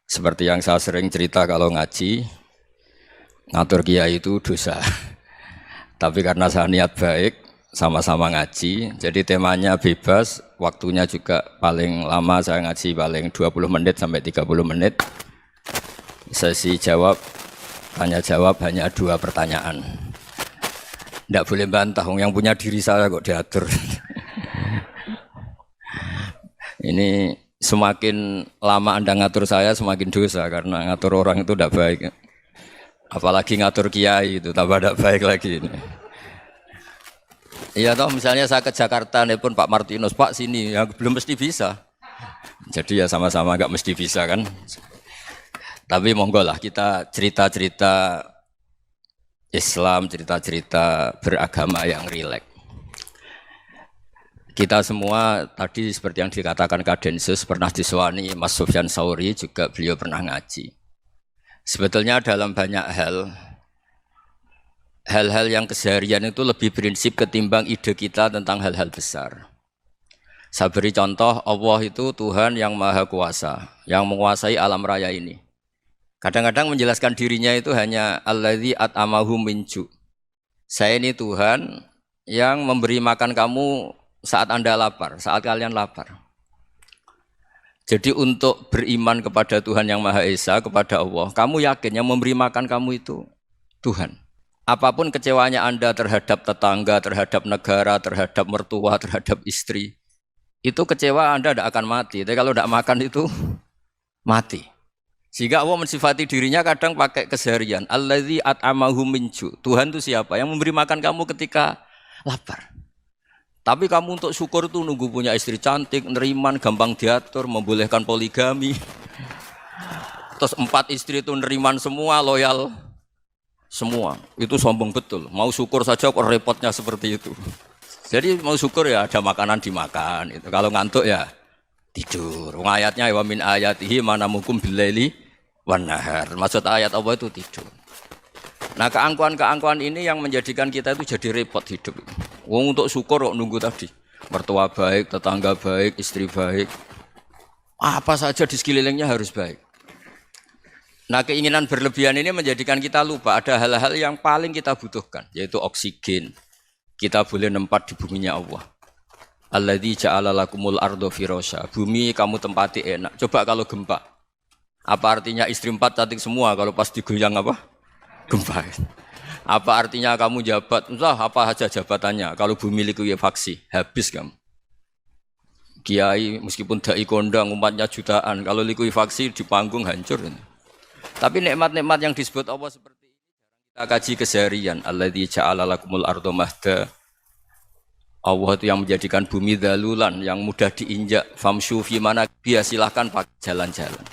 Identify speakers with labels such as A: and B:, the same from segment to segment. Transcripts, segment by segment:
A: Seperti yang saya sering cerita kalau ngaji, ngatur kiai itu dosa. Tapi karena saya niat baik, sama-sama ngaji, jadi temanya bebas, waktunya juga paling lama saya ngaji paling 20 menit sampai 30 menit. Sesi jawab, tanya jawab hanya 2 pertanyaan. Tidak boleh bantah, yang punya diri saya kok diatur. Ini semakin lama Anda ngatur saya semakin dosa karena ngatur orang itu tidak baik. Apalagi ngatur kiai itu tambah tidak baik lagi ini. Iya toh misalnya saya ke Jakarta nelpon Pak Martinus, Pak sini, ya belum mesti bisa. Jadi ya sama-sama nggak mesti bisa kan. Tapi monggo lah kita cerita-cerita Islam, cerita-cerita beragama yang rileks. Kita semua tadi seperti yang dikatakan Kadensus pernah disewani Mas Sufyan Sauri, juga beliau pernah ngaji. Sebetulnya dalam banyak hal-hal yang keseharian itu lebih prinsip ketimbang ide kita tentang hal-hal besar. Saya beri contoh, Allah itu Tuhan yang Maha Kuasa, yang menguasai alam raya ini. Kadang-kadang menjelaskan dirinya itu hanya alladzi at'amahum min ju'. Saya ini Tuhan yang memberi makan kamu saat Anda lapar, saat kalian lapar. Jadi untuk beriman kepada Tuhan yang Maha Esa, kepada Allah, kamu yakin yang memberi makan kamu itu Tuhan. Apapun kecewanya Anda terhadap tetangga, terhadap negara, terhadap mertua, terhadap istri, itu kecewa Anda tidak akan mati. Tapi kalau tidak makan itu mati. Sehingga Allah mensifati dirinya kadang pakai keseharian. Alladzi at'amahum min ju'. Tuhan itu siapa? Yang memberi makan kamu ketika lapar. Tapi kamu untuk syukur itu nunggu punya istri cantik, neriman, gampang diatur, membolehkan poligami. Terus 4 istri itu neriman semua, loyal semua. Itu sombong betul. Mau syukur saja kok repotnya seperti itu. Jadi mau syukur ya ada makanan dimakan. Itu. Kalau ngantuk ya tidur. Ayatnya wa min ayatihi manamukum billaili wan nahar. Maksud ayat Allah itu tidur. Nah keangkuhan-keangkuhan ini yang menjadikan kita itu jadi repot hidup. Wong untuk syukur kok nunggu tadi. Mertua baik, tetangga baik, istri baik. Apa saja di sekelilingnya harus baik. Nah keinginan berlebihan ini menjadikan kita lupa ada hal-hal yang paling kita butuhkan. Yaitu oksigen. Kita boleh nempat di buminya Allah. Alladzi ja'ala lakumul ardo firasya. Bumi kamu tempati enak. Coba kalau gempa. Apa artinya istri 4 cantik semua kalau pas digoyang apa? Gempa. Apa artinya kamu jabat? Entah apa saja jabatannya. Kalau bumi likuifaksi, habis kamu. Kiai meskipun dai kondang umatnya jutaan, kalau likuifaksi di panggung hancur. Tapi nikmat-nikmat yang disebut Allah seperti ini kita kaji keseharian. Alladzi ja'ala lakumul ardo mahda. Allah itu yang menjadikan bumi dalulan, yang mudah diinjak. Famshu fi mana biya silahkan pakai jalan-jalan.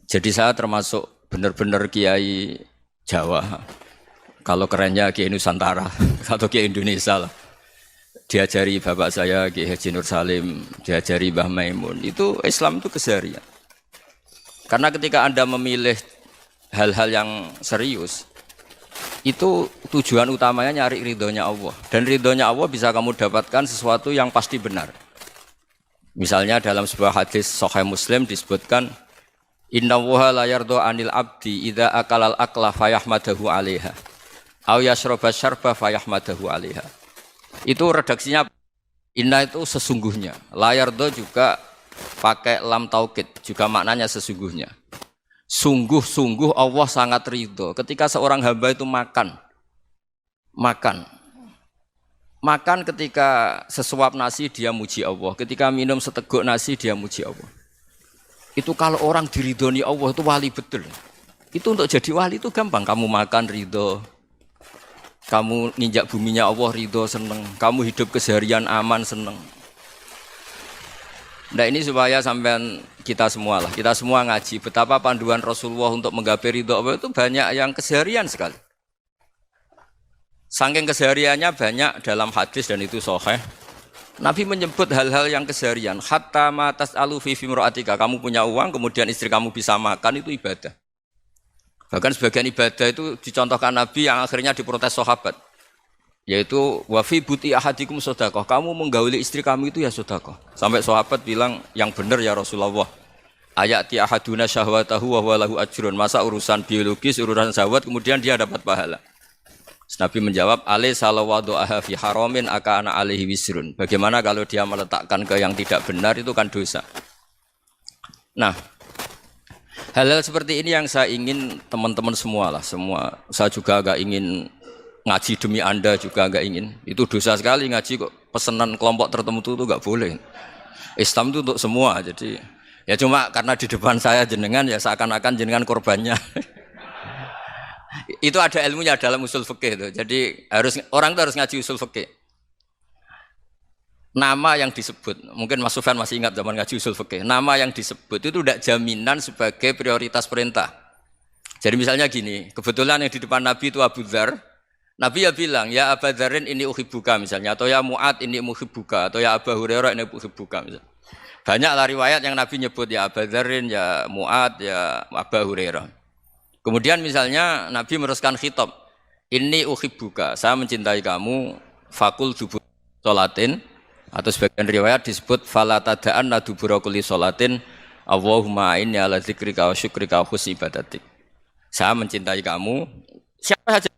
A: Jadi saya termasuk benar-benar kiai Jawa. Kalau kerennya Kiai Nusantara atau Kiai Indonesia lah. Diajari bapak saya Kiai Haji Nur Salim, diajari Mbah Maimun. Itu Islam itu keseharian. Karena ketika Anda memilih hal-hal yang serius, itu tujuan utamanya nyari ridhonya Allah. Dan ridhonya Allah bisa kamu dapatkan sesuatu yang pasti benar. Misalnya dalam sebuah hadis Sahih Muslim disebutkan, Inna Allaha la yardo anil abdi idza akalal akla fayahmadahu alaiha aw yashroba syarba fayahmadahu alaiha. Itu redaksinya inna itu sesungguhnya. La yardo juga pakai lam taukid, juga maknanya sesungguhnya. Sungguh-sungguh Allah sangat ridho ketika seorang hamba itu makan ketika sesuap nasi dia muji Allah, ketika minum seteguk nasi dia muji Allah. Itu kalau orang diridhoni Allah itu wali betul. Itu untuk jadi wali itu gampang. Kamu makan ridho, kamu nginjak buminya Allah ridho seneng, kamu hidup keseharian aman seneng. Nah ini supaya sampean kita semua ngaji betapa panduan Rasulullah untuk menggapai ridho Allah itu banyak yang keseharian sekali. Saking kesehariannya banyak dalam hadis dan itu sahih. Nabi menyebut hal-hal yang keseharian. Hatta ma tas'alu fi imra'atika. Kamu punya uang, kemudian istri kamu bisa makan, itu ibadah. Bahkan sebagian ibadah itu dicontohkan Nabi yang akhirnya diprotes sahabat. Yaitu wa fi buti ahadikum sedekah. Kamu menggauli istri kamu itu ya sedekah. Sampai sahabat bilang, yang benar ya Rasulullah. Ayati ahaduna syahwatahu wa huwa lahu ajrun. Masa urusan biologis, urusan syahwat kemudian dia dapat pahala. Nabi menjawab, alai salawadu'aha fi haramin akana alaihi wisrun. Bagaimana kalau dia meletakkan ke yang tidak benar, itu kan dosa. Nah, hal-hal seperti ini yang saya ingin teman-teman semua lah, semua. Saya juga agak ingin ngaji demi Anda juga agak ingin. Itu dosa sekali ngaji kok pesanan kelompok tertentu itu enggak boleh. Islam itu untuk semua, jadi ya cuma karena di depan saya jenengan ya seakan-akan jenengan korbannya. Itu ada ilmunya dalam usul fikih itu. Jadi orang itu harus ngaji usul fikih. Nama yang disebut, mungkin Mas Sufyan masih ingat zaman ngaji usul fikih. Nama yang disebut itu tidak jaminan sebagai prioritas perintah. Jadi misalnya gini, kebetulan yang di depan Nabi itu Abu Dzar. Nabi ya bilang, ya Abu Dzarin ini uhibbuka misalnya, atau ya Mu'ad ini muhibbuka, atau ya Abu Hurairah ini uhibbuka misalnya. Banyaklah riwayat yang Nabi nyebut ya Abu Dzarin, ya Mu'ad, ya Abu Hurairah. Kemudian misalnya Nabi meneruskan khitab, ini uhibbuka, saya mencintai kamu, fakul dubur sholatin, atau sebagian riwayat disebut fala tada'anna dubura kulli sholatin, Allahumma inni ala dzikrika wa syukrika wa husni ibadatik. Saya mencintai kamu, siapa saja,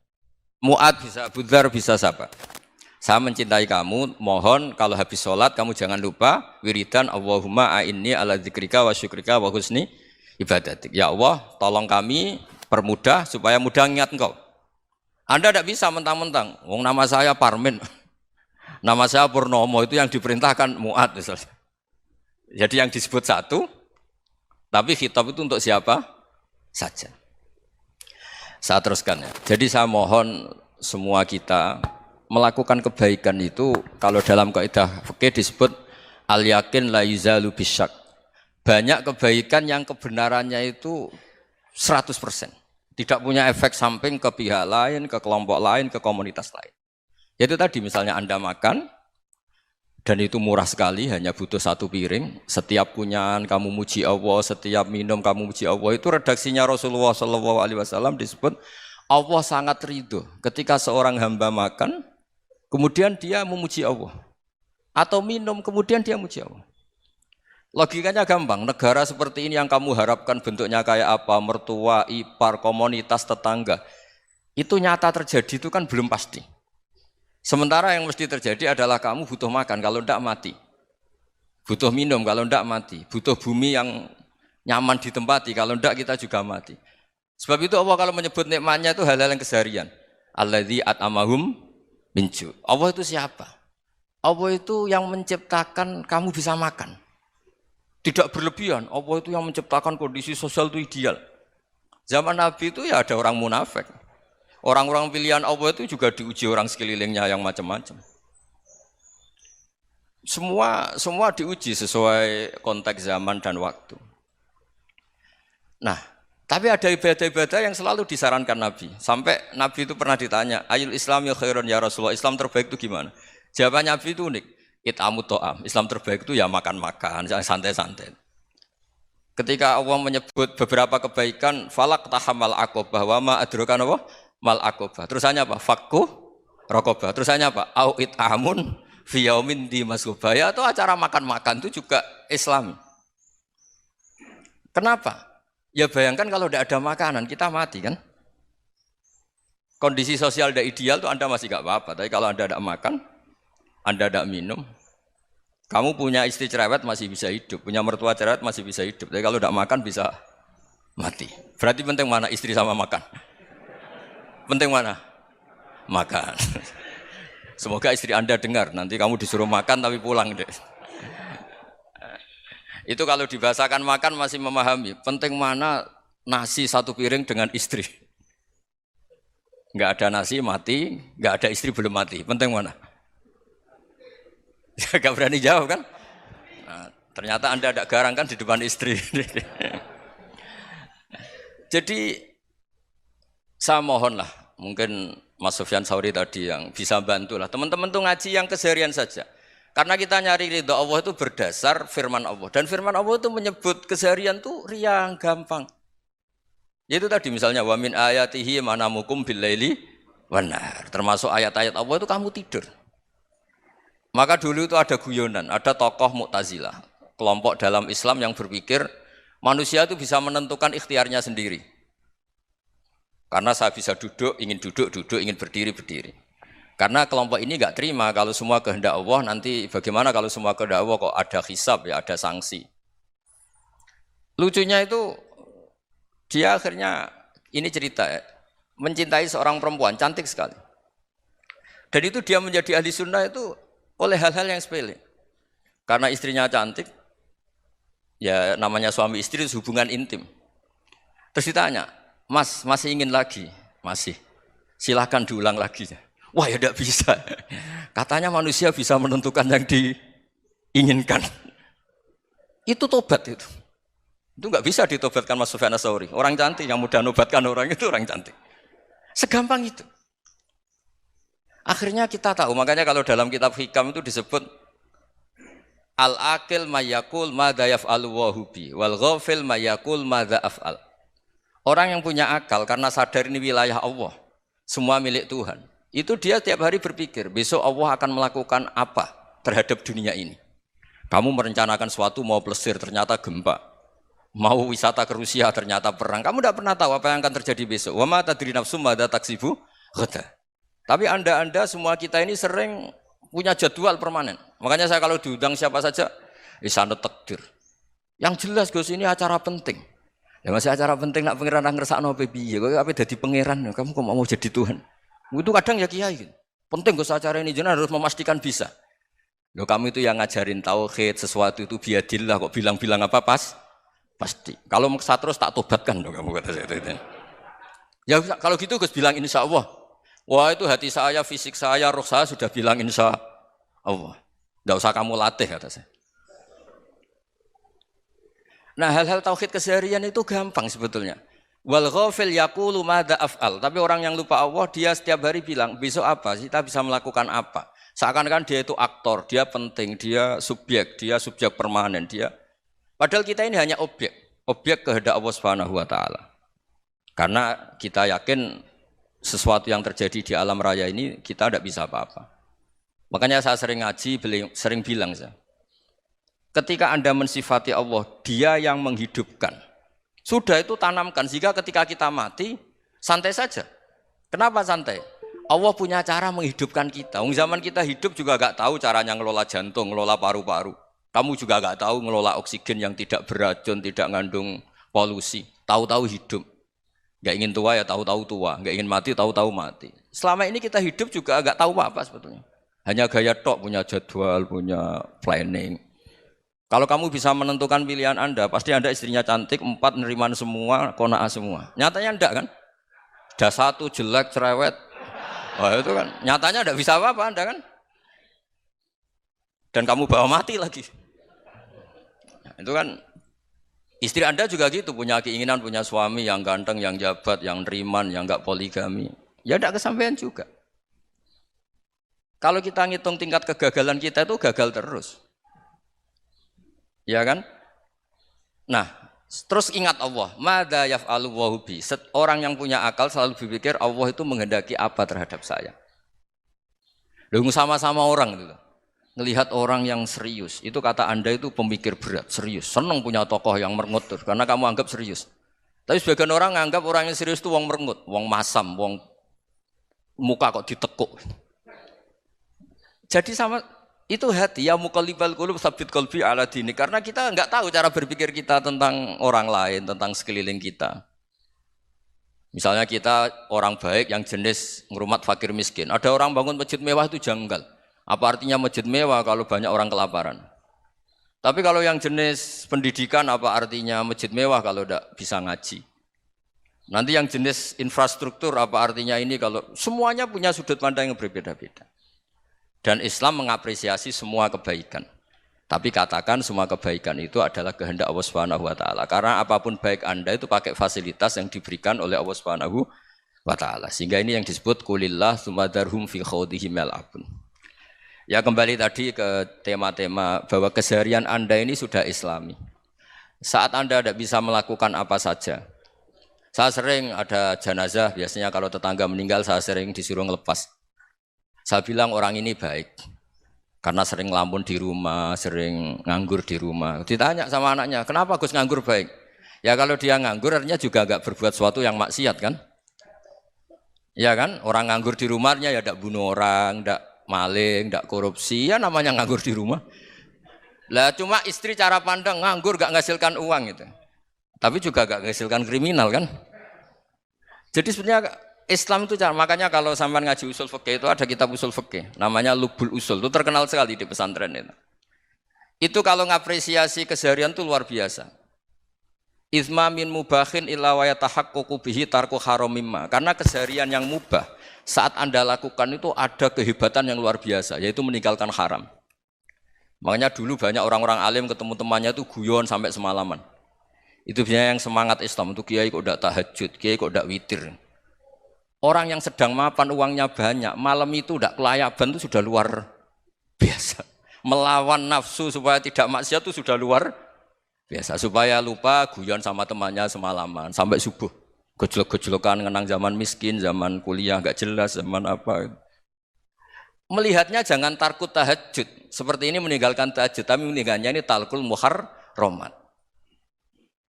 A: Mu'ad bisa, Abu Dzar bisa siapa. Saya mencintai kamu, mohon kalau habis sholat kamu jangan lupa wiridan Allahumma a'inni ala dzikrika wa syukrika wa husni ibadatik. Ya Allah, tolong kami permudah supaya mudah ingat engkau. Anda tidak bisa mentang-mentang, wong nama saya Parmin, nama saya Purnomo, itu yang diperintahkan Mu'ad misalnya. Jadi yang disebut satu, tapi khitab itu untuk siapa saja. Saya teruskan ya. Jadi saya mohon semua kita melakukan kebaikan itu, kalau dalam kaidah fikih disebut al-yakin la yuzalu bisyak. Banyak kebaikan yang kebenarannya itu 100%. Tidak punya efek samping ke pihak lain, ke kelompok lain, ke komunitas lain. Yaitu tadi misalnya Anda makan, dan itu murah sekali, hanya butuh satu piring. Setiap kunyahan kamu muji Allah, setiap minum kamu muji Allah. Itu redaksinya Rasulullah SAW disebut, Allah sangat ridho ketika seorang hamba makan, kemudian dia memuji Allah. Atau minum, kemudian dia muji Allah. Logikanya gampang, negara seperti ini yang kamu harapkan bentuknya kayak apa, mertua, ipar, komunitas, tetangga, itu nyata terjadi itu kan belum pasti. Sementara yang mesti terjadi adalah kamu butuh makan, kalau tidak mati. Butuh minum, kalau tidak mati. Butuh bumi yang nyaman ditempati, kalau tidak kita juga mati. Sebab itu Allah kalau menyebut nikmatnya itu hal-hal yang keseharian. Alladzi at'amahum min ju'. Allah itu siapa? Allah itu yang menciptakan kamu bisa makan. Tidak berlebihan, Allah itu yang menciptakan kondisi sosial itu ideal. Zaman Nabi itu ya ada orang munafik. Orang-orang pilihan Allah itu juga diuji orang sekelilingnya yang macam-macam. Semua diuji sesuai konteks zaman dan waktu. Nah, tapi ada ibadah-ibadah yang selalu disarankan Nabi. Sampai Nabi itu pernah ditanya, ayul Islam ya khairun ya Rasulullah, Islam terbaik itu gimana? Jawaban Nabi itu unik. It'amut to'am. Islam terbaik itu ya makan-makan, santai-santai. Ketika Allah menyebut beberapa kebaikan, falak tahamal aqobah, wa ma adrokan apa? Mal aqobah. Terusannya apa? Fakku rokobah. Terusannya apa? Au it'amun fi yaumin di masubaya, atau acara makan-makan itu juga Islam. Kenapa? Ya bayangkan kalau tidak ada makanan, kita mati kan? Kondisi sosial tidak ideal itu Anda masih gak apa-apa, tapi kalau Anda tidak makan, Anda tidak minum, kamu punya istri cerewet masih bisa hidup, punya mertua cerewet masih bisa hidup, tapi kalau tidak makan bisa mati. Berarti penting mana istri sama makan? Penting mana? Makan. Semoga istri Anda dengar, nanti kamu disuruh makan tapi pulang deh. Itu kalau dibahasakan makan masih memahami. Penting mana nasi satu piring dengan istri? Enggak ada nasi mati, enggak ada istri belum mati. Penting mana? Gak berani jawab kan? Nah, ternyata Anda ada garang kan di depan istri. Jadi saya mohonlah, mungkin Mas Sufyan Sauri tadi yang bisa bantulah. Teman-teman tuh ngaji yang keseharian saja. Karena kita nyari ridha Allah itu berdasar firman Allah. Dan firman Allah itu menyebut keseharian tuh riang, gampang. Yaitu tadi misalnya wa min ayatihi manamukum billaili wan nahar. Termasuk ayat-ayat Allah itu kamu tidur. Maka dulu itu ada guyonan, ada tokoh Mu'tazilah, kelompok dalam Islam yang berpikir Manusia itu bisa menentukan ikhtiarnya sendiri. Karena saya bisa duduk, duduk, ingin berdiri, berdiri. Karena kelompok ini nggak terima kalau semua kehendak Allah, nanti bagaimana kalau semua kehendak Allah kok ada hisab ya, ada sanksi. Lucunya itu dia akhirnya ini cerita ya, mencintai seorang perempuan cantik sekali. Dan itu dia menjadi ahli sunnah itu oleh hal-hal yang sepele. Karena istrinya cantik, ya namanya suami istri hubungan intim. Terus ditanya, Mas, masih ingin lagi? Masih. Silahkan diulang lagi. Wah ya tidak bisa. Katanya manusia bisa menentukan yang diinginkan. Itu tobat itu. Itu nggak bisa ditobatkan Mas Sufyan Ats-Tsauri. Orang cantik yang mudah nobatkan orang itu orang cantik. Segampang itu. Akhirnya kita tahu, makanya kalau dalam kitab Hikam itu disebut al-aqil mayakul madza yaf'alu wa hubi wal ghafil mayakul madza af'al. Orang yang punya akal karena sadar ini wilayah Allah, semua milik Tuhan. Itu dia tiap hari berpikir, besok Allah akan melakukan apa terhadap dunia ini. Kamu merencanakan sesuatu mau plesir ternyata gempa. Mau wisata ke Rusia ternyata perang. Kamu tidak pernah tahu apa yang akan terjadi besok. Wa ma tadri nafsum madza taksibu ghadan. Tapi anda semua kita ini sering punya jadwal permanen. Makanya saya kalau diundang siapa saja, sanad takdir. Yang jelas Gus ini acara penting. Ya masih acara penting nak pangeran ngersakno piye? Kok ape dadi pangeran? Kamu kok mau jadi Tuhan? Itu kadang ya kiai gitu. Penting Gus acara ini jenengan harus memastikan bisa. Loh kamu itu yang ngajarin tauhid, sesuatu itu biadillah kok bilang-bilang apa pasti. Kalau maksa terus tak tobatkan loh kamu kata saya itu. Ya kalau gitu Gus bilang insya Allah. Wah itu hati saya, fisik saya, roh saya sudah bilang insya Allah. Tidak usah kamu latih kata saya. Nah hal-hal tauhid keseharian itu gampang sebetulnya. Wal ghafil yaqulu madza af'al. Tapi orang yang lupa Allah dia setiap hari bilang besok apa? Kita bisa melakukan apa? Seakan-akan dia itu aktor, dia penting, dia subjek permanen, dia. Padahal kita ini hanya objek kehendak Allah Subhanahu wa taala. Karena kita yakin sesuatu yang terjadi di alam raya ini kita tidak bisa apa-apa. Makanya saya sering ngaji, sering bilang saya. Ketika Anda mensifati Allah, Dia yang menghidupkan. Sudah itu tanamkan, sehingga ketika kita mati, santai saja. Kenapa santai? Allah punya cara menghidupkan kita. Zaman kita hidup juga gak tahu caranya ngelola jantung, ngelola paru-paru. Kamu juga gak tahu ngelola oksigen yang tidak beracun, tidak mengandung polusi. Tahu-tahu hidup. Gak ingin tua ya tahu-tahu tua, gak ingin mati tahu-tahu mati. Selama ini kita hidup juga gak tahu apa sebetulnya. Hanya gaya tok, punya jadwal, punya planning. Kalau kamu bisa menentukan pilihan Anda, pasti Anda istrinya cantik, 4 neriman semua, kona'ah semua. Nyatanya enggak kan? Ada 1 jelek, cerewet. Oh itu kan, nyatanya enggak bisa apa-apa Anda kan? Dan kamu bawa mati lagi. Nah, itu kan, istri Anda juga gitu, punya keinginan, punya suami yang ganteng, yang jabat, yang neriman, yang enggak poligami. Ya enggak kesampaian juga. Kalau kita ngitung tingkat kegagalan kita itu gagal terus. Ya kan? Nah, terus ingat Allah, madza yaf'alu wa bi. Orang yang punya akal selalu berpikir Allah itu menghendaki apa terhadap saya. Lalu sama-sama orang itu. Ngelihat orang yang serius, itu kata Anda itu pemikir berat, serius. Senang punya tokoh yang merengut karena kamu anggap serius. Tapi sebagian orang anggap orang yang serius itu wong merengut, wong masam, wong muka kok ditekuk. Jadi sama itu hati ya muqallibal qulub tsabbit qalbi ala dini, karena kita enggak tahu cara berpikir kita tentang orang lain, tentang sekeliling kita. Misalnya kita orang baik yang jenis ngrumat fakir miskin. Ada orang bangun masjid mewah itu janggal. Apa artinya masjid mewah kalau banyak orang kelaparan? Tapi kalau yang jenis pendidikan apa artinya masjid mewah kalau tidak bisa ngaji? Nanti yang jenis infrastruktur apa artinya ini kalau semuanya punya sudut pandang yang berbeda-beda. Dan Islam mengapresiasi semua kebaikan. Tapi katakan semua kebaikan itu adalah kehendak Allah Subhanahu wa taala. Karena apapun baik Anda itu pakai fasilitas yang diberikan oleh Allah Subhanahu wa taala. Sehingga ini yang disebut qulillah tsumma darhum fi khawdihim yal'abun. Ya kembali tadi ke tema-tema bahwa keseharian Anda ini sudah Islami. Saat Anda tidak bisa melakukan apa saja. Saya sering ada jenazah, biasanya kalau tetangga meninggal saya sering disuruh ngelepas. Saya bilang orang ini baik karena sering ngelamun di rumah, sering nganggur di rumah. Ditanya sama anaknya, kenapa Gus nganggur baik? Ya kalau dia nganggur artinya juga enggak berbuat sesuatu yang maksiat kan? Ya kan? Orang nganggur di rumahnya ya enggak bunuh orang, enggak maling, enggak korupsi, ya namanya nganggur di rumah. Lah cuma istri cara pandang nganggur enggak menghasilkan uang gitu. Tapi juga enggak menghasilkan kriminal kan? Jadi sebenarnya Islam itu makanya kalau sampean ngaji usul fikih itu ada kitab usul fikih namanya Lubul Usul, itu terkenal sekali di pesantren itu. Itu kalau ngapresiasi keseharian itu luar biasa. Izma min mubahin illa wa yatahaqqaqu bihi tarku haramimma. Karena keseharian yang mubah saat Anda lakukan itu ada kehebatan yang luar biasa, yaitu meninggalkan haram. Makanya dulu banyak orang-orang alim ketemu temannya itu guyon sampai semalaman. Itu biasanya yang semangat Islam itu kiai kok ndak tahajud, kiai kok ndak witir. Orang yang sedang mapan uangnya banyak, malam itu ndak kelayaban itu sudah luar biasa. Melawan nafsu supaya tidak maksiat itu sudah luar biasa. Supaya lupa guyon sama temannya semalaman sampai subuh. Gejlok-gejlokan ngenang zaman miskin, zaman kuliah enggak jelas, zaman apa. Melihatnya jangan tarkut tahajud. Seperti ini meninggalkan tahajud, tapi meninggalnya ini talkul muharramat.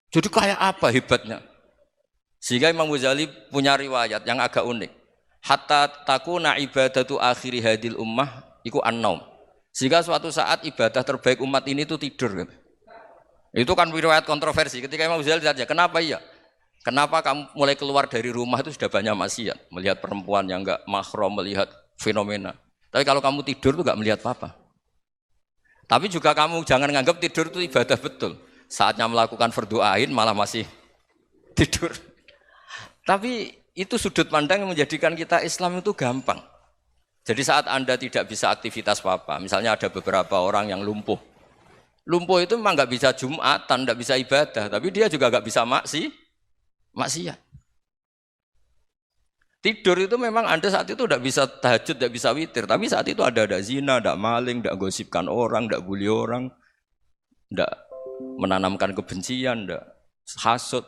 A: Jadi kayak apa hebatnya? Sehingga Imam Ghazali punya riwayat yang agak unik. Hatta takuna ibadatu akhiri hadil ummah iku an-naum. Sehingga suatu saat ibadah terbaik umat ini itu tidur. Itu kan riwayat kontroversi. Ketika Imam Ghazali ditanya, kenapa iya? Kenapa kamu mulai keluar dari rumah itu sudah banyak maksiat? Melihat perempuan yang enggak mahram, melihat fenomena. Tapi kalau kamu tidur itu enggak melihat apa-apa. Tapi juga kamu jangan nganggap tidur itu ibadah betul. Saatnya melakukan fardu ain malah masih tidur. Tapi itu sudut pandang yang menjadikan kita Islam itu gampang. Jadi saat Anda tidak bisa aktivitas apa-apa, misalnya ada beberapa orang yang lumpuh. Lumpuh itu memang nggak bisa Jumatan, nggak bisa ibadah, tapi dia juga nggak bisa maksiat. Tidur itu memang Anda saat itu nggak bisa tahajud, nggak bisa witir, tapi saat itu ada zina, ada maling, nggak gosipkan orang, nggak bully orang, nggak menanamkan kebencian, nggak hasud.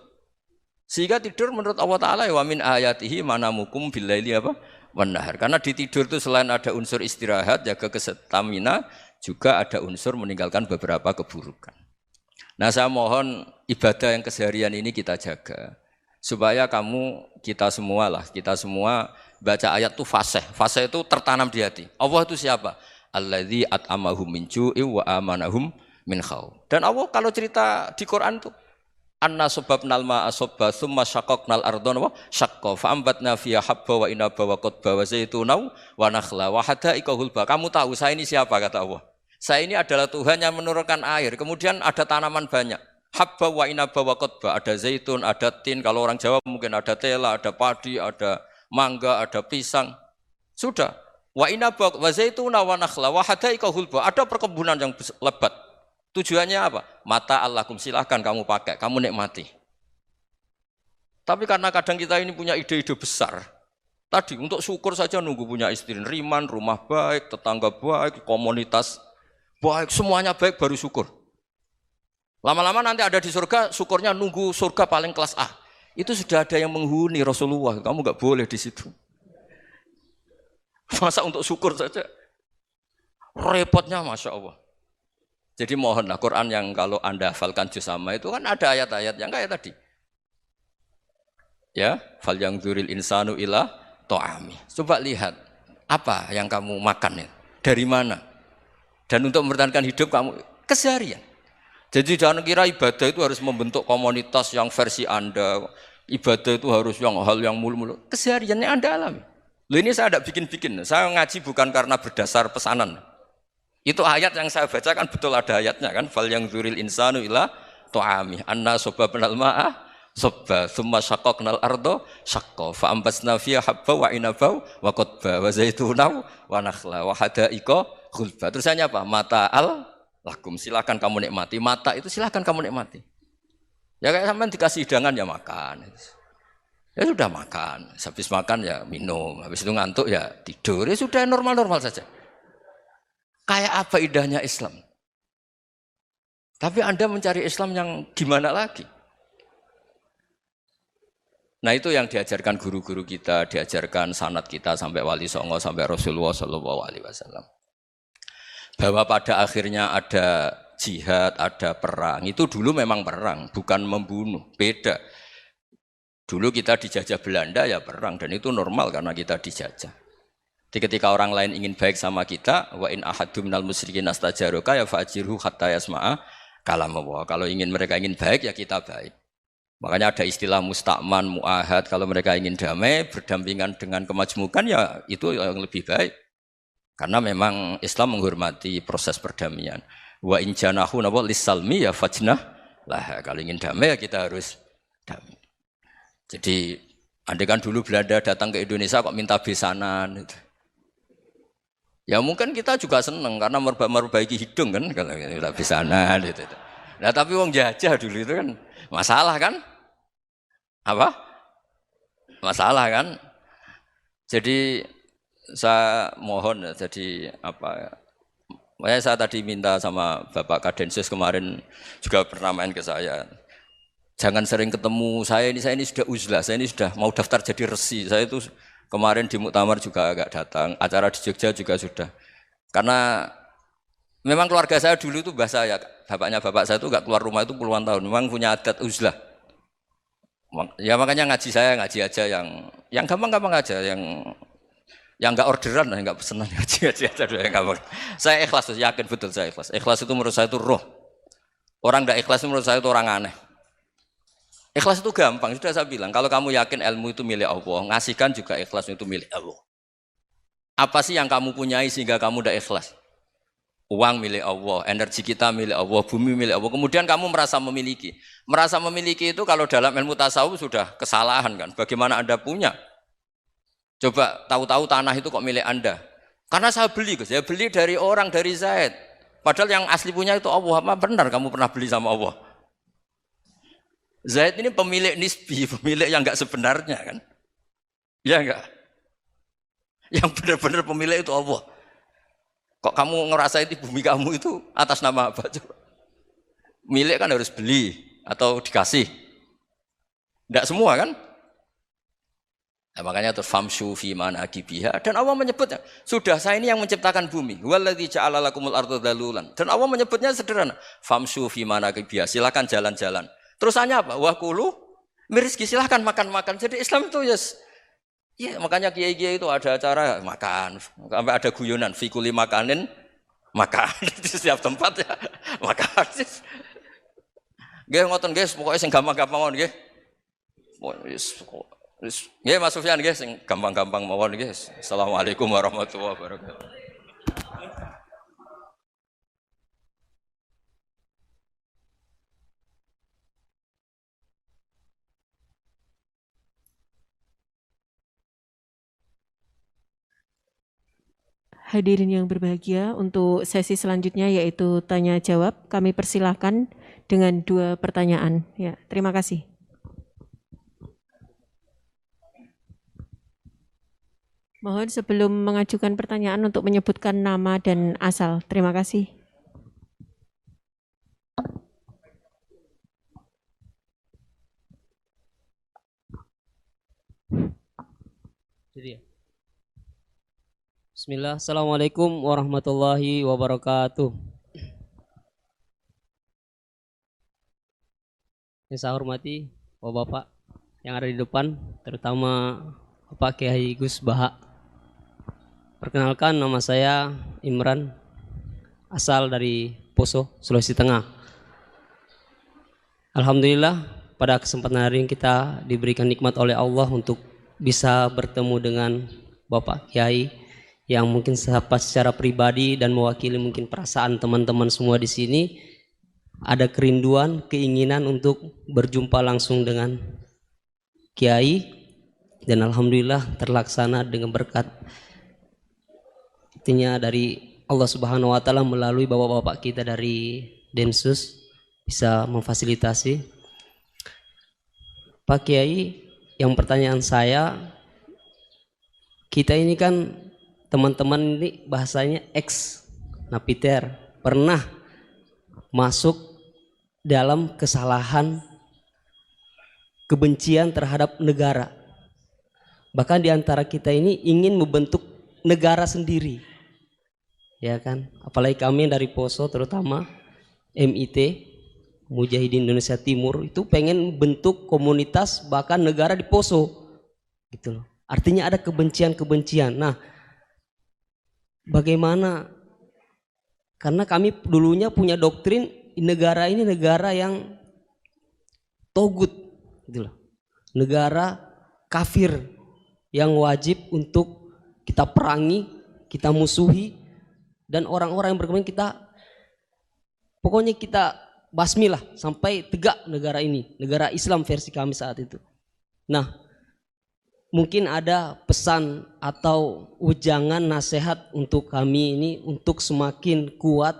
A: Sehingga tidur menurut Allah Ta'ala wa min ayatihi manamukum billaili apa? Wan-nahar. Karena di tidur itu selain ada unsur istirahat, jaga kestamina, juga ada unsur meninggalkan beberapa keburukan. Nah saya mohon ibadah yang keseharian ini kita jaga. Supaya kita semua baca ayat itu fasih. Fasih itu tertanam di hati. Allah itu siapa? Alladzi at'amahum min ju'i wa amanahum min khauf. Dan Allah kalau cerita di Quran itu anna sababnal ma'a sabba tsumma syaqqaqnal ardha wa syaqqa fa ambatna fiha habba wa inaba wa qadba wa zaituna wa nakhla wa hada'iqa hulba. Kamu tahu saya ini siapa kata Allah? Saya ini adalah Tuhan yang menurunkan air, kemudian ada tanaman banyak. Habba wa inaba wa qadba, ada zaitun, ada tin, kalau orang Jawa mungkin ada tela, ada padi, ada mangga, ada pisang. Sudah. Wa inaba wa zaituna wa nakhla wa hada'iqa hulba. Ada perkebunan yang lebat. Tujuannya apa? Mata Allahkum, silahkan kamu pakai, kamu nikmati. Tapi karena kadang kita ini punya ide-ide besar. Tadi untuk syukur saja nunggu punya istri riman, rumah baik, tetangga baik, komunitas baik, semuanya baik baru syukur. Lama-lama nanti ada di surga, syukurnya nunggu surga paling kelas A. Itu sudah ada yang menghuni Rasulullah, kamu enggak boleh di situ. Masa untuk syukur saja? Repotnya Masya Allah. Jadi mohonlah Quran yang kalau Anda hafalkan juz amma itu kan ada ayat-ayat yang kayak tadi. Ya, fal yang dzuril insanu ila ta'ami. Coba lihat apa yang kamu makan ya? Dari mana? Dan untuk mempertahankan hidup kamu keseharian. Jadi jangan kira ibadah itu harus membentuk komunitas yang versi Anda. Ibadah itu harus hal yang mulu-mulu. Kesehariannya Anda alami. Loh ini saya tidak bikin-bikin. Saya ngaji bukan karena berdasar pesanan. Itu ayat yang saya baca kan betul ada ayatnya kan. Fal yang dzuril insanu ila ta'ami. Anna sababnal ma'a sabba tsumma syaqqaqnal ardha syaqqa fa ambasna fiha habba wa inaba wa qadba wa zaituna wa nakhla wa hada'iqa ghulba. Terusannya apa? Mata'al lakum, silakan kamu nikmati. Mata itu silakan kamu nikmati. Ya kayak sampean dikasih hidangan ya makan. Ya sudah makan. Habis makan ya minum. Habis itu ngantuk ya tidur. Ya sudah normal-normal saja. Kayak apa indahnya Islam? Tapi Anda mencari Islam yang gimana lagi? Nah itu yang diajarkan guru-guru kita, diajarkan sanad kita sampai Wali Songo, sampai Rasulullah SAW. Bahwa pada akhirnya ada jihad, ada perang. Itu dulu memang perang, bukan membunuh. Beda. Dulu kita dijajah Belanda ya perang dan itu normal karena kita dijajah. Jadi ketika orang lain ingin baik sama kita, wa in ahadum minal musyrikin astajaroka ya fa'jirhu hatta yasma'a kalam Allah. Kalau mereka ingin baik ya kita baik. Makanya ada istilah mustakman, mu'ahad. Kalau mereka ingin damai, berdampingan dengan kemajmukan ya itu yang lebih baik. Karena memang Islam menghormati proses perdamaian. Wa in janahu lis-salmi ya fajnah lah. Kalau ingin damai ya kita harus damai. Jadi andai kan dulu Belanda datang ke Indonesia kok minta besanan. Ya mungkin kita juga senang karena memperbaiki hidung kan kalau minta besanan gitu. Nah tapi wong jajah dulu itu kan masalah kan? Apa? Masalah kan? Jadi saya mohon jadi apa? Makanya saya tadi minta sama Bapak Kadensus kemarin juga pernah main ke saya. Jangan sering ketemu saya ini sudah uzlah, saya ini sudah mau daftar jadi resi. Saya itu kemarin di muktamar juga agak datang, acara di Jogja juga sudah. Karena memang keluarga saya dulu itu bahasa ya, bapaknya bapak saya itu enggak keluar rumah itu puluhan tahun. Memang punya adat uzlah. Ya makanya ngaji saya ngaji aja yang gampang-gampang aja, yang enggak orderan, enggak pesenan ngaji aja dulu yang gampang. Saya ikhlas, yakin betul saya ikhlas. Ikhlas itu menurut saya itu roh. Orang enggak ikhlas menurut saya itu orang aneh. Ikhlas itu gampang, sudah saya bilang. Kalau kamu yakin ilmu itu milik Allah, ngasihkan juga ikhlas itu milik Allah. Apa sih yang kamu punyai sehingga kamu udah ikhlas? Uang milik Allah, energi kita milik Allah, bumi milik Allah. Kemudian kamu merasa memiliki. Merasa memiliki itu kalau dalam ilmu tasawuf sudah kesalahan kan. Bagaimana Anda punya? Coba tahu-tahu tanah itu kok milik Anda. Karena saya beli, saya beli dari orang, dari Zaid. Padahal yang asli punya itu Allah. Apa benar kamu pernah beli sama Allah? Zaid ini pemilik nisbi, pemilik yang enggak sebenarnya kan? Ya enggak? Yang benar-benar pemilik itu Allah. Kok kamu ngerasa itu bumi kamu itu atas nama apa? Coba. Milik kan harus beli atau dikasih. Enggak semua kan? Nah, makanya terus famshu fi manakibiha dan Allah menyebutnya, sudah saya ini yang menciptakan bumi. Waladzi ja'ala lakumul arda dalulan. Dan Allah menyebutnya sederhana, famshu fi manakibiha, silakan jalan-jalan. Terusannya apa? Wakulu mirizki, silahkan makan-makan. Jadi Islam itu ya makanya kiai-kiai itu ada acara makan, sampai ada guyonan fikuli makanin makan di setiap tempat ya makan. Nggih ngoten guys, pokoknya sing gampang-gampang mawon nggih. Nggih Mas Sufyan nggih sing gampang-gampang mawon nggih. Assalamualaikum warahmatullahi wabarakatuh.
B: Hadirin yang berbahagia, untuk sesi selanjutnya yaitu tanya jawab, kami persilahkan dengan 2 pertanyaan. Ya, terima kasih. Mohon sebelum mengajukan pertanyaan untuk menyebutkan nama dan asal. Terima kasih.
C: Jadi ya. Bismillah, Assalamualaikum warahmatullahi wabarakatuh. Yang saya hormati Bapak-Bapak yang ada di depan, terutama Bapak Kiai Gus Baha. Perkenalkan, nama saya Imran, asal dari Poso, Sulawesi Tengah. Alhamdulillah pada kesempatan hari ini kita diberikan nikmat oleh Allah untuk bisa bertemu dengan Bapak Kiai yang mungkin secara pribadi dan mewakili mungkin perasaan teman-teman semua di sini, ada kerinduan, keinginan untuk berjumpa langsung dengan Kiai, dan alhamdulillah terlaksana dengan berkat dari Allah Subhanahu wa taala melalui bapak-bapak kita dari Densus bisa memfasilitasi. Pak Kiai, yang pertanyaan saya, kita ini kan teman-teman ini bahasanya ex napiter, pernah masuk dalam kesalahan kebencian terhadap negara. Bahkan di antara kita ini ingin membentuk negara sendiri. Ya kan? Apalagi kami dari Poso terutama MIT Mujahidin Indonesia Timur itu pengen bentuk komunitas bahkan negara di Poso gitu loh. Artinya ada kebencian-kebencian. Nah, bagaimana? Karena kami dulunya punya doktrin negara ini negara yang togut gitu loh. Negara kafir yang wajib untuk kita perangi, kita musuhi, dan orang-orang yang berkepentingan kita pokoknya kita basmi lah sampai tegak negara ini, negara Islam versi kami saat itu. Nah, mungkin ada pesan atau ujangan nasihat untuk kami ini untuk semakin kuat,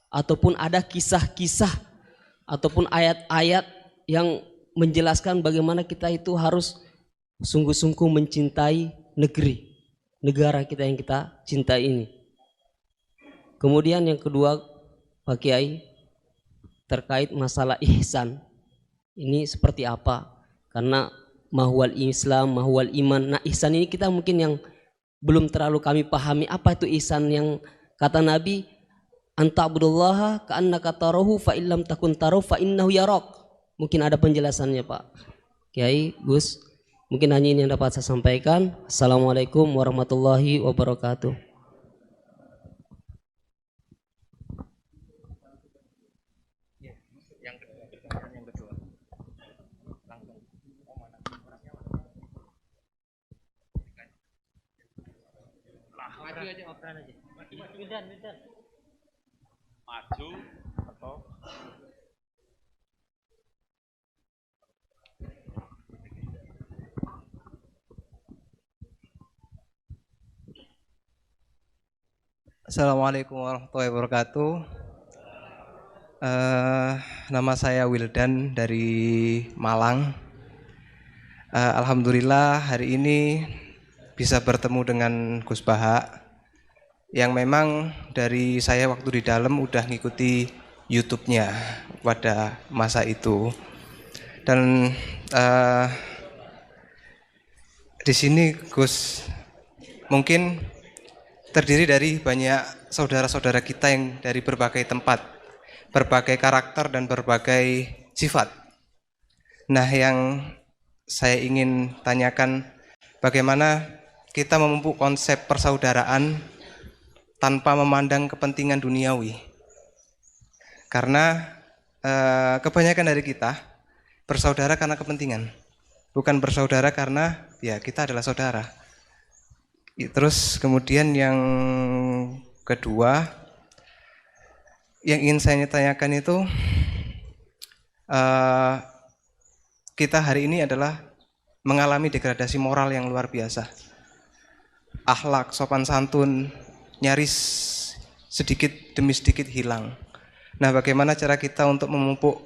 C: ataupun ada kisah-kisah ataupun ayat-ayat yang menjelaskan bagaimana kita itu harus sungguh-sungguh mencintai negara kita yang kita cintai ini. Kemudian yang kedua Pak Kiai, terkait masalah ihsan ini seperti apa? Karena mahwal Islam, mahwal iman. Nah, ihsan ini kita mungkin yang belum terlalu kami pahami apa itu ihsan yang kata Nabi anta'budullaha ka'annaka tarahu fa illam takun tarahu fa innahu yarak. Mungkin ada penjelasannya Pak Kiai, Gus. Mungkin hanya ini yang dapat saya sampaikan. Assalamualaikum warahmatullahi wabarakatuh.
D: Maju aja ngobrol aja. Wildan. Maju atau
E: Assalamualaikum warahmatullahi wabarakatuh. Nama saya Wildan dari Malang. Alhamdulillah hari ini bisa bertemu dengan Gus Baha yang memang dari saya waktu di dalam udah ngikuti YouTube-nya pada masa itu. Dan di sini Gus mungkin terdiri dari banyak saudara-saudara kita yang dari berbagai tempat, berbagai karakter dan berbagai sifat. Nah, yang saya ingin tanyakan, bagaimana kita memupuk konsep persaudaraan tanpa memandang kepentingan duniawi. Karena kebanyakan dari kita bersaudara karena kepentingan, bukan bersaudara karena ya kita adalah saudara. Terus kemudian yang kedua yang ingin saya tanyakan itu, kita hari ini adalah mengalami degradasi moral yang luar biasa. Akhlak, sopan santun nyaris sedikit demi sedikit hilang. Nah, bagaimana cara kita untuk memupuk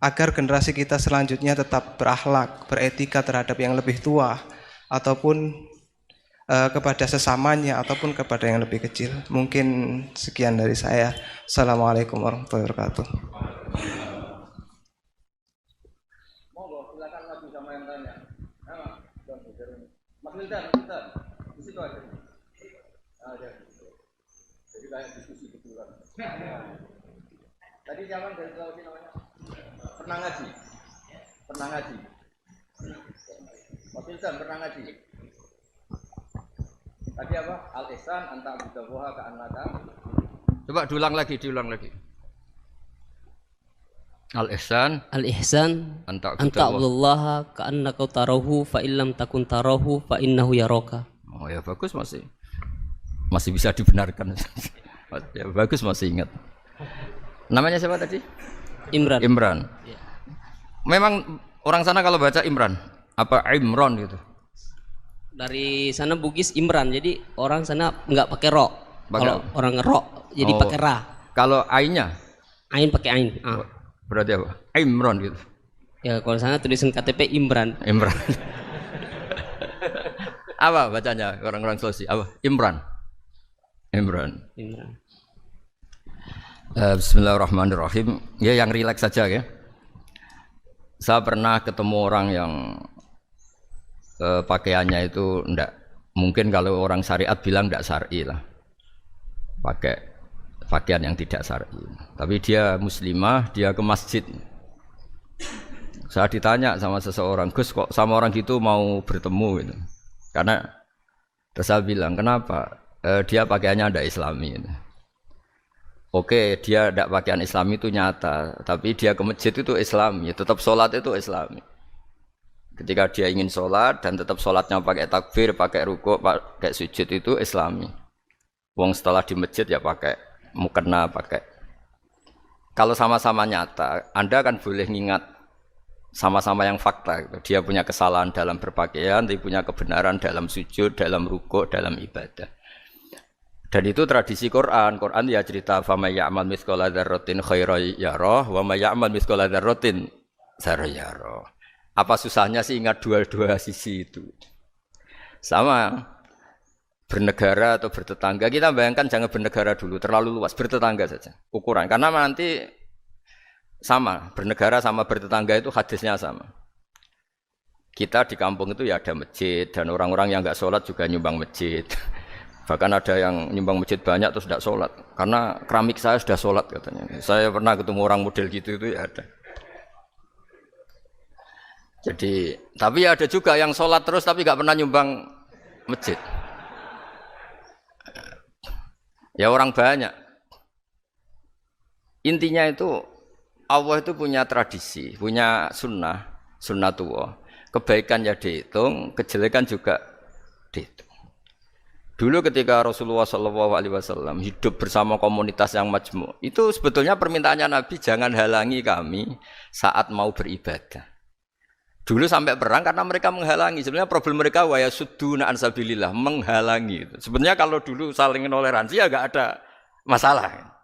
E: agar generasi kita selanjutnya tetap berakhlak, beretika terhadap yang lebih tua, ataupun kepada sesamanya, ataupun kepada yang lebih kecil. Mungkin sekian dari saya. Assalamualaikum warahmatullahi wabarakatuh.
F: Monggo, silakan maju sama yang tanya. Mas Wildan, di situ aja. Jadi kayak diskusi betulan. Tadi siapa dari Sulawesi namanya? Pernah ngaji. Mas Wildan pernah ngaji. Tadi apa? Al-ihsan anta bidawaha ka'annaka.
A: Coba diulang lagi. Al-ihsan
C: Anta Abdullah ka'annaka tarahu fa illam takun tarahu fa innahu yaraka.
A: Oh ya, bagus, masih bisa dibenarkan. Ya, bagus, masih ingat. Namanya siapa tadi? Imran.
C: Ya.
A: Memang orang sana kalau baca Imran apa Imron gitu?
C: Dari sana Bugis Imran, jadi orang sana nggak pakai ro. Kalau orang ro, jadi pakai ra.
A: Kalau ainnya?
C: Ain pakai ain.
A: Berarti apa? Imron gitu.
C: Ya kalau sana tulisan KTP Imran.
A: Apa bacanya orang-orang Sulawesi? Apa? Imran. Bismillahirrahmanirrahim. Ya, yang rileks saja ya. Saya pernah ketemu orang yang pakaiannya itu enggak, mungkin kalau orang syariat bilang enggak syar'i lah, pakai pakaian yang tidak syar'i. Tapi dia muslimah, dia ke masjid. Saya ditanya sama seseorang, Gus kok sama orang gitu mau bertemu gitu. Karena terus saya bilang, kenapa? Dia pakaiannya ada islami gitu. Oke, dia tidak pakaian islami itu nyata, tapi dia ke masjid itu islami, tetap sholat itu islami. Ketika dia ingin sholat dan tetap sholatnya pakai takbir, pakai rukuk, pakai sujud itu islami. Wong setelah di masjid ya pakai mukena, pakai. Kalau sama-sama nyata, Anda kan boleh ngingat sama-sama yang fakta gitu. Dia punya kesalahan dalam berpakaian, dia punya kebenaran dalam sujud, dalam rukuk, dalam ibadah. Dan itu tradisi Quran. Quran ya cerita fama ya'mal mithqala dzarratin khairan yarah wa may ya'mal mithqala dzarratin syarran yarah. Apa susahnya sih ingat dua-dua sisi itu? Sama bernegara atau bertetangga, kita bayangkan jangan bernegara dulu, terlalu luas, bertetangga saja ukuran. Karena nanti sama, bernegara sama bertetangga itu hadisnya sama. Kita di kampung itu ya ada masjid dan orang-orang yang enggak sholat juga nyumbang masjid. Bahkan ada yang nyumbang masjid banyak terus tidak sholat karena keramik saya sudah sholat katanya. Saya pernah ketemu orang model gitu itu ya ada. Jadi, tapi ada juga yang sholat terus tapi nggak pernah nyumbang masjid. Ya orang banyak. Intinya itu Allah itu punya tradisi, punya sunnatullah. Kebaikan ya dihitung, kejelekan juga dihitung. Dulu ketika Rasulullah SAW hidup bersama komunitas yang majmu', itu sebetulnya permintaannya Nabi jangan halangi kami saat mau beribadah. Dulu sampai perang karena mereka menghalangi. Sebenarnya problem mereka wa yasudduna an sabilillah, menghalangi. Sebenarnya kalau dulu saling toleransi ya enggak ada masalah.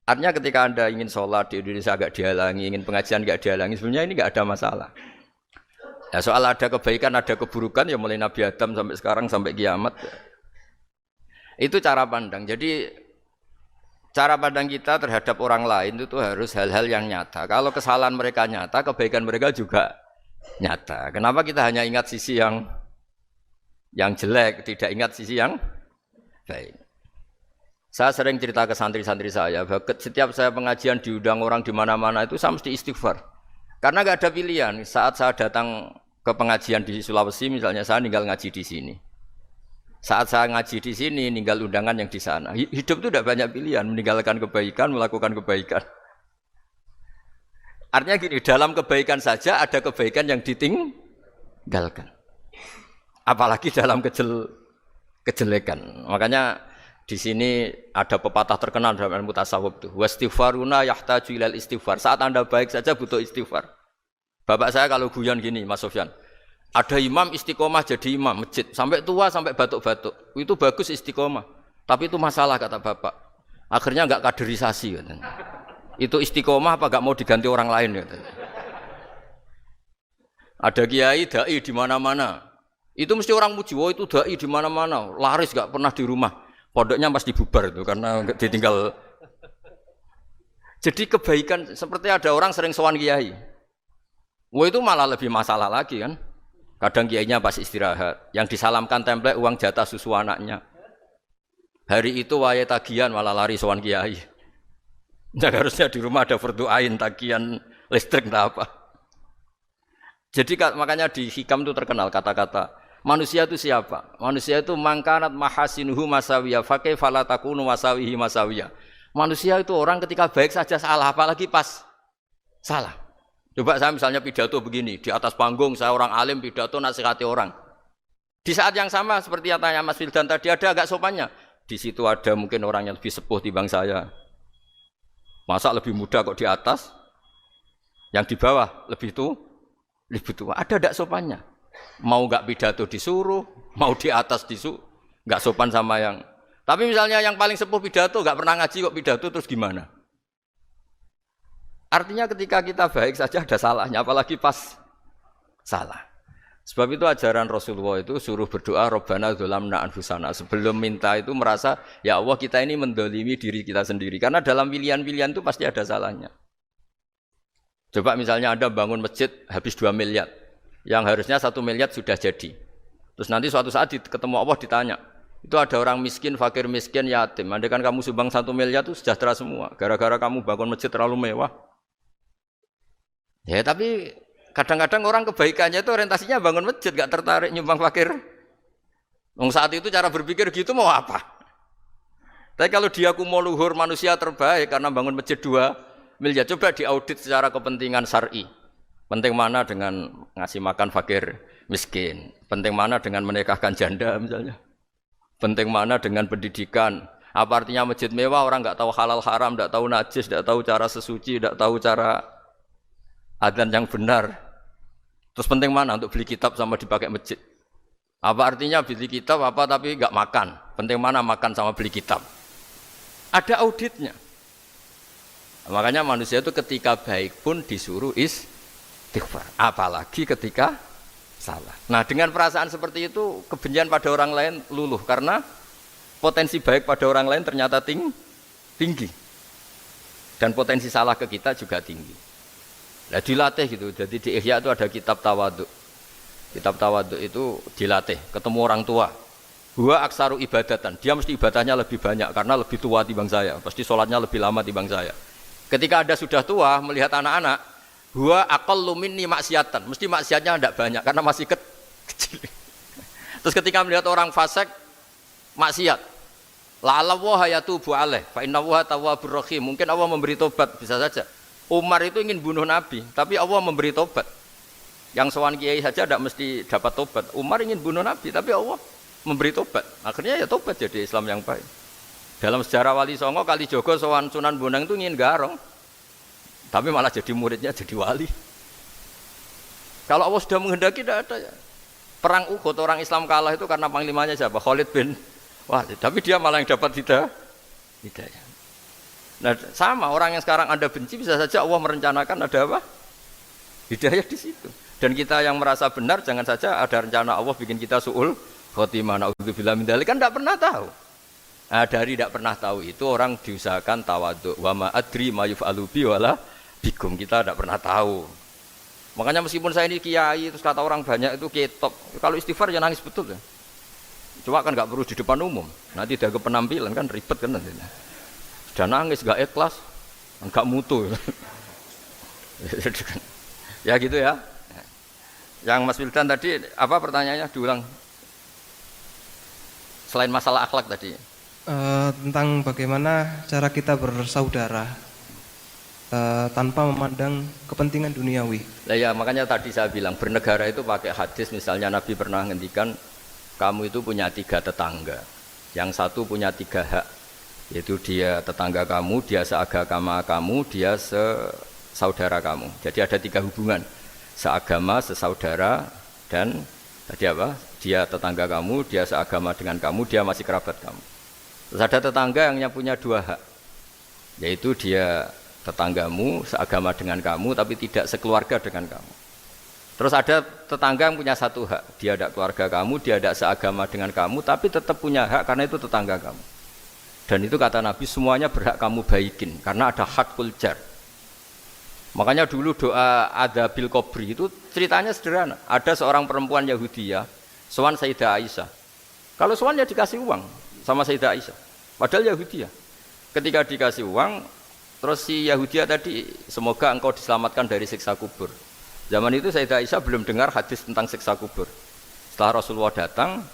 A: Artinya ketika Anda ingin sholat di Indonesia agak dihalangi, ingin pengajian enggak dihalangi, sebenarnya ini enggak ada masalah. Ya soal ada kebaikan, ada keburukan ya mulai Nabi Adam sampai sekarang sampai kiamat. Itu cara pandang. Jadi cara pandang kita terhadap orang lain itu harus hal-hal yang nyata. Kalau kesalahan mereka nyata, kebaikan mereka juga nyata. Kenapa kita hanya ingat sisi yang jelek, tidak ingat sisi yang baik? Saya sering cerita ke santri-santri saya, bahwa setiap saya pengajian diundang orang di mana-mana itu saya mesti istighfar. Karena nggak ada pilihan. Saat saya datang ke pengajian di Sulawesi, misalnya saya tinggal ngaji di sini. Saat saya ngaji di sini, tinggal undangan yang di sana. Hidup itu tidak banyak pilihan, meninggalkan kebaikan, melakukan kebaikan. Artinya gini, dalam kebaikan saja ada kebaikan yang ditinggalkan. Apalagi dalam kejelekan. Makanya di sini ada pepatah terkenal dalam ilmu tasawuf itu. Wastighfaruna yahtaju ilal istighfar. Saat Anda baik saja butuh istighfar. Bapak saya kalau guyon gini, Mas Sofyan. Ada imam istiqomah jadi imam masjid sampai tua sampai batuk-batuk. Itu bagus istiqomah. Tapi itu masalah kata Bapak. Akhirnya enggak kaderisasi katanya. Itu istiqomah apa enggak mau diganti orang lain katanya. Ada kiai dai di mana-mana. Itu mesti orang muji, "Oh itu dai di mana-mana, laris enggak pernah di rumah." Pondoknya pasti bubar itu karena ditinggal. Jadi kebaikan seperti ada orang sering sowan kiai. Wah itu malah lebih masalah lagi kan. Kadang kiainya pas istirahat, yang disalamkan template uang jatah susu anaknya. Hari itu waya tagihan malah lari sowan kiai. Nah, harusnya di rumah ada fardu ain tagihan listrik entah apa. Jadi makanya di hikam itu terkenal kata-kata manusia itu siapa? Manusia itu mangkanat mahasinuhu masawiyah fakai falatakunu masawihi masawiyah. Manusia itu orang ketika baik saja salah, apalagi pas salah. Coba saya misalnya pidato begini, di atas panggung saya orang alim pidato nasihati orang. Di saat yang sama seperti yang tanya Mas Wildan tadi ada agak sopannya. Di situ ada mungkin orang yang lebih sepuh dibanding saya. Masa lebih muda kok di atas? Yang di bawah lebih tua? Ada enggak sopannya? Mau enggak pidato disuruh, mau di atas disuruh, enggak sopan sama yang. Tapi misalnya yang paling sepuh pidato enggak pernah ngaji kok pidato terus gimana? Artinya ketika kita baik saja ada salahnya, apalagi pas salah. Sebab itu ajaran Rasulullah itu suruh berdoa Rabbana dzalamna anfusana. Sebelum minta itu merasa ya Allah kita ini mendolimi diri kita sendiri. Karena dalam pilihan-pilihan itu pasti ada salahnya. Coba misalnya Anda bangun masjid habis 2 miliar. Yang harusnya 1 miliar sudah jadi. Terus nanti suatu saat ketemu Allah ditanya, Itu ada orang miskin, fakir miskin, yatim. Andai kan kamu sumbang 1 miliar itu sejahtera semua. Gara-gara kamu bangun masjid terlalu mewah. Ya tapi kadang-kadang orang kebaikannya itu orientasinya bangun masjid, gak tertarik nyumbang fakir. Saat itu cara berpikir gitu mau apa? Tapi kalau dia mau luhur manusia terbaik karena bangun masjid 2 miliar, coba diaudit secara kepentingan syar'i. Penting mana dengan ngasih makan fakir miskin? Penting mana dengan menikahkan janda misalnya? Penting mana dengan pendidikan? Apa artinya masjid mewah orang nggak tahu halal haram, nggak tahu najis, nggak tahu cara sesuci, nggak tahu cara adzan yang benar. Terus penting mana untuk beli kitab sama dipakai masjid? Apa artinya beli kitab apa tapi nggak makan? Penting mana makan sama beli kitab? Ada auditnya. Makanya manusia itu ketika baik pun disuruh istighfar. Apalagi ketika salah. Nah dengan perasaan seperti itu kebencian pada orang lain luluh karena potensi baik pada orang lain ternyata tinggi. Dan potensi salah ke kita juga tinggi. Nah dilatih gitu. Jadi di Ihya itu ada kitab tawaduk. Kitab tawaduk itu dilatih, ketemu orang tua. Huwa aksaru ibadatan. Dia mesti ibadahnya lebih banyak karena lebih tua timbang saya. Pasti sholatnya lebih lama timbang saya. Ketika Anda sudah tua melihat anak-anak, huwa aqallu minni maksiatan. Mesti maksiatnya tidak banyak karena masih kecil. Terus ketika melihat orang fasik maksiat, la'allahu yatubu alaih fa innahu tawwabur rahim. Mungkin Allah memberi tobat, bisa saja. Umar itu ingin bunuh Nabi, tapi Allah memberi tobat. Yang sowan kiai saja tidak mesti dapat tobat. Umar ingin bunuh Nabi, tapi Allah memberi tobat. Akhirnya ya tobat jadi Islam yang baik. Dalam sejarah Wali Songo, Kalijogo sowan Sunan Bonang itu ingin garong, tapi malah jadi muridnya jadi wali. Kalau Allah sudah menghendaki tidak ada ya. Perang Uhud orang Islam kalah itu karena panglimanya siapa? Khalid bin Walid. Tapi dia malah yang dapat hidayah. Nah sama orang yang sekarang Anda benci bisa saja Allah merencanakan ada apa? Hidayah di situ. Dan kita yang merasa benar jangan saja ada rencana Allah bikin kita su'ul khotimah. Na'udzubillah min dzalik, kan tidak pernah tahu. Nah, dari tidak pernah tahu itu orang diusahakan tawadhu. Wa ma adri ma yuf'alu bi wala bikum, kita tidak pernah tahu. Makanya meskipun saya ini kiai terus kata orang banyak itu ketop. Kalau istighfar ya nangis betul ya. Cuma kan nggak perlu di depan umum. Nanti ada penampilan kan ribet kan nanti. Sudah nangis nggak ikhlas, nggak mutu. Ya gitu ya. Yang Mas Wildan tadi apa pertanyaannya diulang? Selain masalah akhlak tadi.
E: Tentang bagaimana cara kita bersaudara tanpa memandang kepentingan duniawi.
A: Nah ya makanya tadi saya bilang bernegara itu pakai hadis, misalnya Nabi pernah ngendikan kamu itu punya 3 tetangga, yang satu punya 3 hak, yaitu dia tetangga kamu, dia seagama kamu, dia sesaudara kamu. Jadi ada 3 hubungan, seagama, sesaudara, dan tadi apa? Dia tetangga kamu, dia seagama dengan kamu, dia masih kerabat kamu. Terus ada tetangga yang punya 2 hak, yaitu dia tetanggamu seagama dengan kamu tapi tidak sekeluarga dengan kamu. Terus ada tetangga yang punya 1 hak, dia tidak keluarga kamu, dia tidak seagama dengan kamu tapi tetap punya hak karena itu tetangga kamu. Dan itu kata Nabi semuanya berhak kamu baikin karena ada hakul jar. Makanya dulu doa ada bil kubri itu ceritanya sederhana. Ada seorang perempuan Yahudi ya, sowan Sayyidah Aisyah. Kalau sowan ya dikasih uang sama Sayyidah Aisyah. Padahal Yahudi ya. Ketika dikasih uang, terus si Yahudi tadi, semoga engkau diselamatkan dari siksa kubur. Zaman itu Sayyidah Aisyah belum dengar hadis tentang siksa kubur. Setelah Rasulullah datang,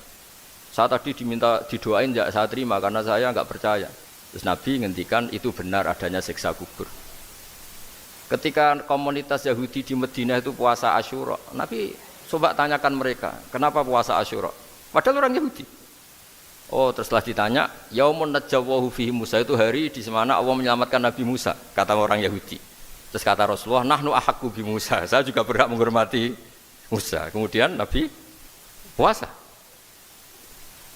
A: saya tadi diminta didoain, ya saya terima karena saya enggak percaya. Terus Nabi ngendikan itu benar adanya siksa kubur. Ketika komunitas Yahudi di Madinah itu puasa Asyura, Nabi coba tanyakan mereka, kenapa puasa Asyura? Padahal orang Yahudi. Oh, terus setelah ditanya, yaumun najjawahu fihi Musa, itu hari di mana Allah menyelamatkan Nabi Musa, kata orang Yahudi. Terus kata Rasulullah, nahnu ahaqqu bi Musa, saya juga berhak menghormati Musa. Kemudian Nabi puasa.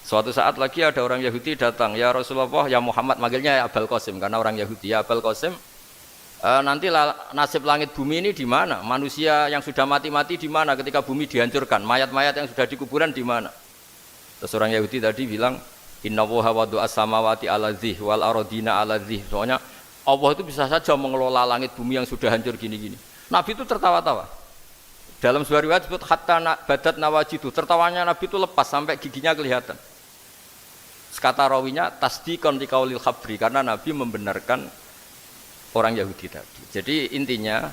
A: Suatu saat lagi ada orang Yahudi datang, ya Rasulullah, ya Muhammad, manggilnya ya Abul Qasim karena orang Yahudi. Ya Abul Qasim, nanti nasib langit bumi ini di mana? Manusia yang sudah mati-mati di mana ketika bumi dihancurkan? Mayat-mayat yang sudah di kuburan di mana? Terus orang Yahudi tadi bilang, inna woha wadu as-samawati ala dzih wal arodina ala dzih. Soalnya Allah itu bisa saja mengelola langit bumi yang sudah hancur gini-gini. Nabi itu tertawa-tawa. Dalam sebuah riwayat disebut hatta badat nawajidu, tertawanya Nabi itu lepas sampai giginya kelihatan. Kata rawinya tasdiqan liqaulil khabri karena Nabi membenarkan orang Yahudi tadi. Jadi intinya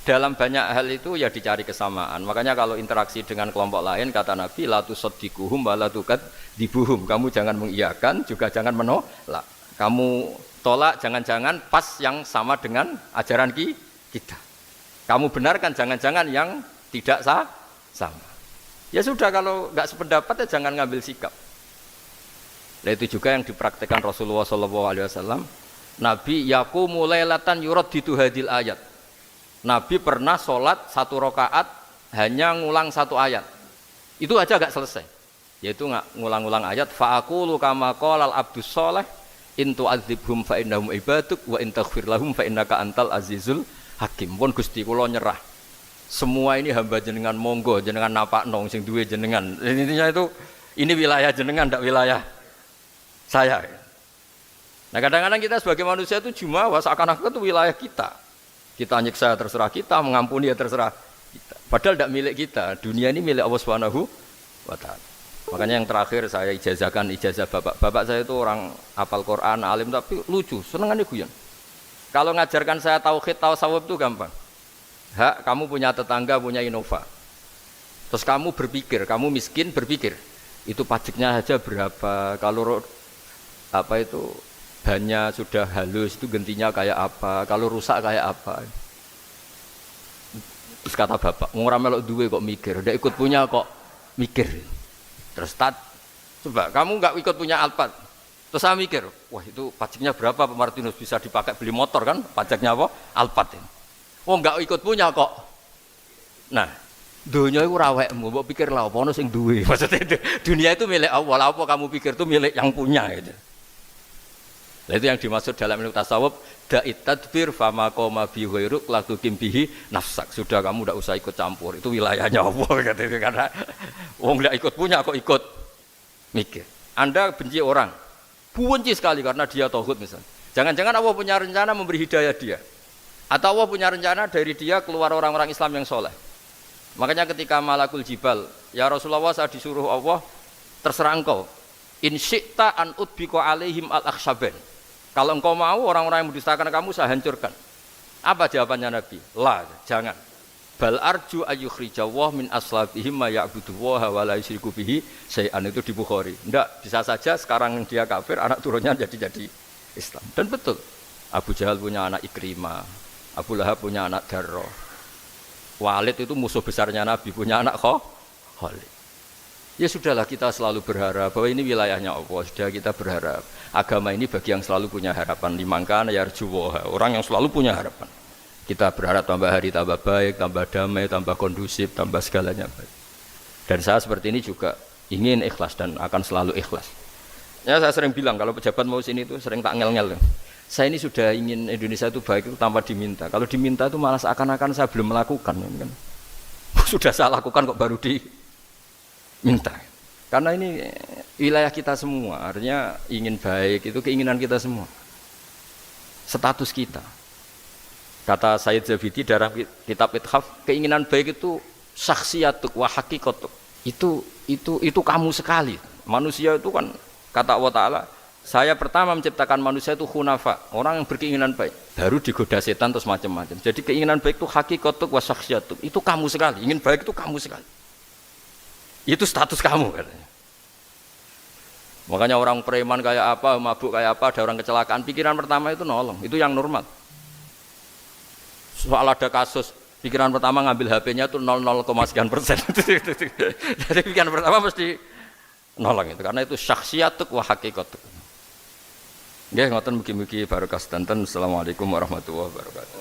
A: dalam banyak hal itu ya dicari kesamaan. Makanya kalau interaksi dengan kelompok lain kata Nabi la tusaddiquhum wa la tukadzibuhum. Kamu jangan mengiyakan juga jangan menolak. Kamu tolak jangan-jangan pas yang sama dengan ajaran kita. Kamu benarkan jangan-jangan yang tidak sama. Ya sudah kalau enggak sependapat ya jangan ngambil sikap. Nah, itu juga yang dipraktekkan Rasulullah SAW. Nabi yaqumu lailatan yuraddidu hadil ayat. Nabi pernah sholat 1 rakaat hanya ngulang 1 ayat. Itu aja agak selesai. Yaitu ngulang-ngulang ayat. Fa'aqulu kama qala al-abdus sholeh in tu'adzibhum fa innahum ibaduk wa in taghfir lahum fa innaka antal azizul hakim. Pun Gusti kula nyerah. Semua ini hamba jenengan monggo jenengan napakno sing duwe jenengan. Intinya itu ini wilayah jenengan ndak wilayah saya. Nah kadang-kadang kita sebagai manusia itu jumawa seakan-akan itu wilayah kita. Kita nyiksa terserah kita, mengampuni ya terserah kita. Padahal tidak milik kita. Dunia ini milik Allah Subhanahu wa taala. Makanya yang terakhir saya ijazah bapak. Bapak saya itu orang hafal Quran, alim tapi lucu, senengannya guyon. Kalau ngajarkan saya tauhid, tasawuf itu gampang. Hak kamu punya tetangga, punya Innova. Terus kamu berpikir, kamu miskin berpikir. Itu pajaknya saja berapa? Kalau bannya sudah halus itu gantinya kayak apa, kalau rusak kayak apa. Terus kata bapak, orang melok duwe kok mikir, udah ikut punya kok mikir. Terus coba kamu nggak ikut punya Alphard, terus saya mikir, wah itu pajaknya berapa Pak Martinus, bisa dipakai beli motor kan, pajaknya apa? Alphard ini. Oh nggak ikut punya kok. Nah, dunia itu rawekmu, mbok pikir lah apa ono sing duwe. Maksudnya dunia itu milik Allah, apa kamu pikir itu milik yang punya gitu. Nah, itu yang dimaksud dalam ilmu tasawuf da'it tadbir fama qoma bi ghairuk la tuqim bihi nafsak. Sudah kamu tidak usah ikut campur. Itu wilayahnya Allah katanya karena wong enggak ikut punya kok ikut mikir. Anda benci orang. Benci sekali karena dia tauhid misalnya. Jangan-jangan Allah punya rencana memberi hidayah dia. Atau Allah punya rencana dari dia keluar orang-orang Islam yang soleh. Makanya ketika malakul jibal, ya Rasulullah saya disuruh Allah terserah engkau. In syi'ta an udbika alaihim al-akhshaban. Kalau engkau mau orang-orang yang mendustakan kamu saya hancurkan. Apa jawabannya Nabi? La, jangan. Bal arju ayyukhrijawah min aslabihim ma ya'budullaha wa la yusyriku bihi syai'an. Itu di Bukhari. Enggak, bisa saja sekarang dia kafir, anak turunnya jadi Islam. Dan betul. Abu Jahal punya anak Ikrimah, Abu Lahab punya anak Darrah. Walid itu musuh besarnya Nabi, punya anak Khalid. Ya sudahlah, kita selalu berharap bahwa ini wilayahnya Allah. Sudah kita berharap agama ini bagi yang selalu punya harapan. Limangkana yarjuwaha, orang yang selalu punya harapan. Kita berharap tambah hari tambah baik, tambah damai, tambah kondusif, tambah segalanya baik. Dan saya seperti ini juga ingin ikhlas dan akan selalu ikhlas. Ya saya sering bilang kalau pejabat mau sini itu sering tak ngel-ngel. Saya ini sudah ingin Indonesia itu baik itu tanpa diminta. Kalau diminta itu malah seakan-akan saya belum melakukan. Kan? Sudah saya lakukan kok baru minta, karena ini wilayah kita semua, artinya ingin baik itu keinginan kita semua, status kita. Kata Sayyid Zabidi dalam kitab Ithaf, keinginan baik itu syakhsiyatuk wa hakikatuk. Itu kamu sekali. Manusia itu kan kata Allah Taala, saya pertama menciptakan manusia itu khunafa, orang yang berkeinginan baik. Baru digoda setan terus macam-macam. Jadi keinginan baik itu hakikatuk wa syakhsiyatuk. Itu kamu sekali. Ingin baik itu kamu sekali. Itu status kamu katanya. Makanya orang preman kayak apa, mabuk kayak apa, ada orang kecelakaan, pikiran pertama itu nolong, itu yang normal. Soal ada kasus, pikiran pertama ngambil HP-nya itu 0,sekian%. Jadi pikiran pertama mesti nolong itu, karena itu syakhsiyatuk wa hakikatuk. Nggih, ngoten mugi-mugi barokah sedanten. Assalamualaikum warahmatullahi wabarakatuh.